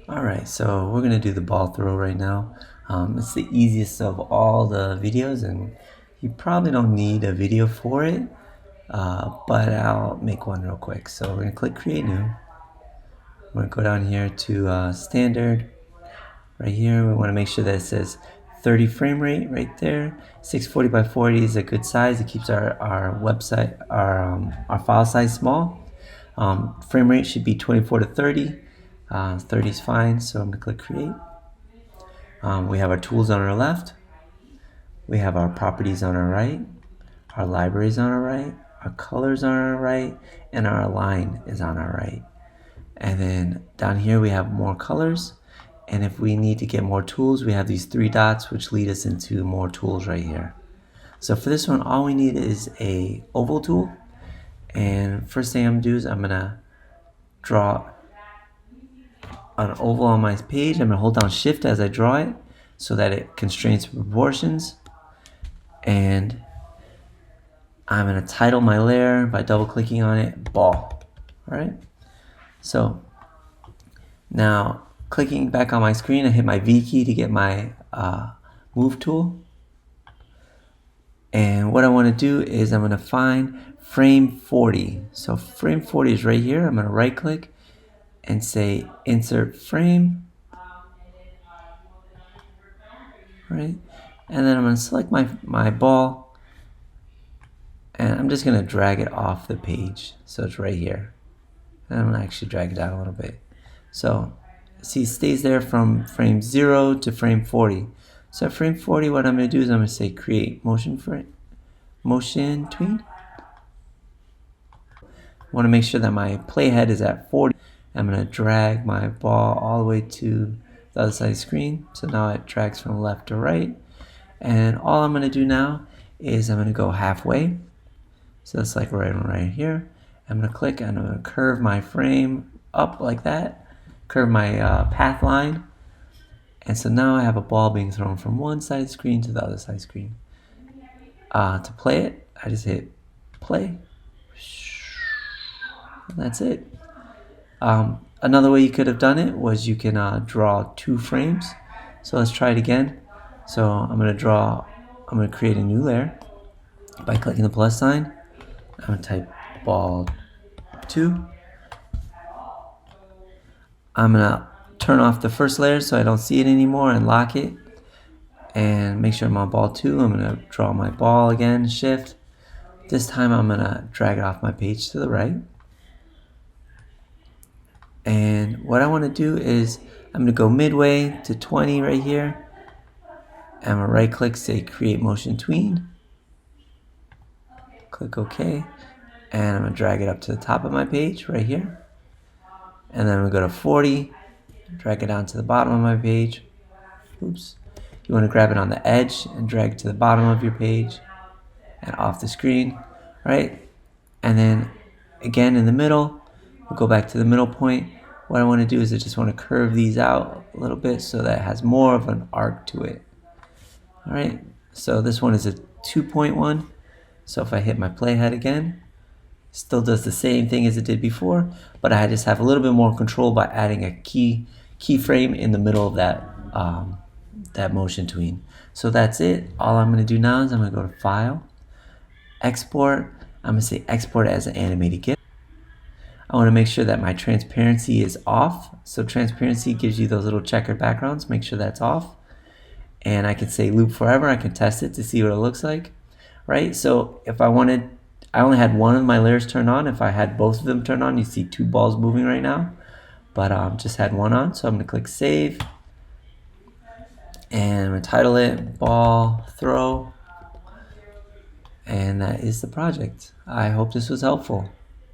Alright, so we're going to do the ball throw right now. It's the easiest of all the videos, and you probably don't need a video for it, but I'll make one real quick. So we're going to click Create New. We're going to go down here to Standard. Right here, we want to make sure that it says 30 frame rate right there. 640 by 40 is a good size. It keeps our website, our file size small. Frame rate should be 24 to 30. 30 is fine, so I'm going to click Create. We have our tools on our left. We have our properties on our right. Our libraries on our right. Our colors on our right. And our align is on our right. And then down here we have more colors. And if we need to get more tools, we have these three dots which lead us into more tools right here. So for this one, all we need is a oval tool. And first thing I'm going to do is I'm going to draw an oval on my page. I'm going to hold down Shift as I draw it so that it constrains proportions. And I'm going to title my layer by double clicking on it, ball. Alright, so now clicking back on my screen, I hit my V key to get my move tool. And what I want to do is I'm going to find frame 40. So frame 40 is right here. I'm going to right click and say insert frame. Right? And then I'm going to select my ball, and I'm just going to drag it off the page. So it's right here. And I'm going to actually drag it down a little bit. So see, it stays there from frame 0 to frame 40. So at frame 40, what I'm going to do is I'm going to say create motion frame, motion tween. I want to make sure that my playhead is at 40. I'm going to drag my ball all the way to the other side of the screen. So now it drags from left to right. And all I'm going to do now is I'm going to go halfway. So it's like right here. I'm going to click and I'm going to curve my frame up like that. Curve my path line. And so now I have a ball being thrown from one side of the screen to the other side of the screen. To play it, I just hit play. And that's it. Another way you could have done it was you can draw 2 frames. So let's try it again. So I'm going to create a new layer by clicking the plus sign. I'm going to type ball 2. I'm going to turn off the first layer so I don't see it anymore and lock it. And make sure I'm on ball 2. I'm going to draw my ball again, shift. This time I'm going to drag it off my page to the right. And what I want to do is I'm going to go midway to 20 right here. I'm going to right click, say create motion tween. Click OK. And I'm going to drag it up to the top of my page right here. And then I'm going to go to 40. Drag it down to the bottom of my page. Oops. You want to grab it on the edge and drag it to the bottom of your page and off the screen. Right? And then again in the middle, we'll go back to the middle point. What I want to do is I just want to curve these out a little bit so that it has more of an arc to it. Alright, so this one is a 2.1. So if I hit my playhead again, still does the same thing as it did before, but I just have a little bit more control by adding a keyframe in the middle of that motion tween. So that's it. All I'm going to do now is I'm going to go to File, Export. I'm going to say Export as an animated GIF. I want to make sure that my transparency is off. So transparency gives you those little checkered backgrounds. Make sure that's off. And I can say loop forever. I can test it to see what it looks like. Right? So if I wanted, I only had one of my layers turned on. If I had both of them turned on, you see 2 balls moving right now. But just had one on. So I'm going to click Save. And I'm going to title it Ball Throw. And that is the project. I hope this was helpful.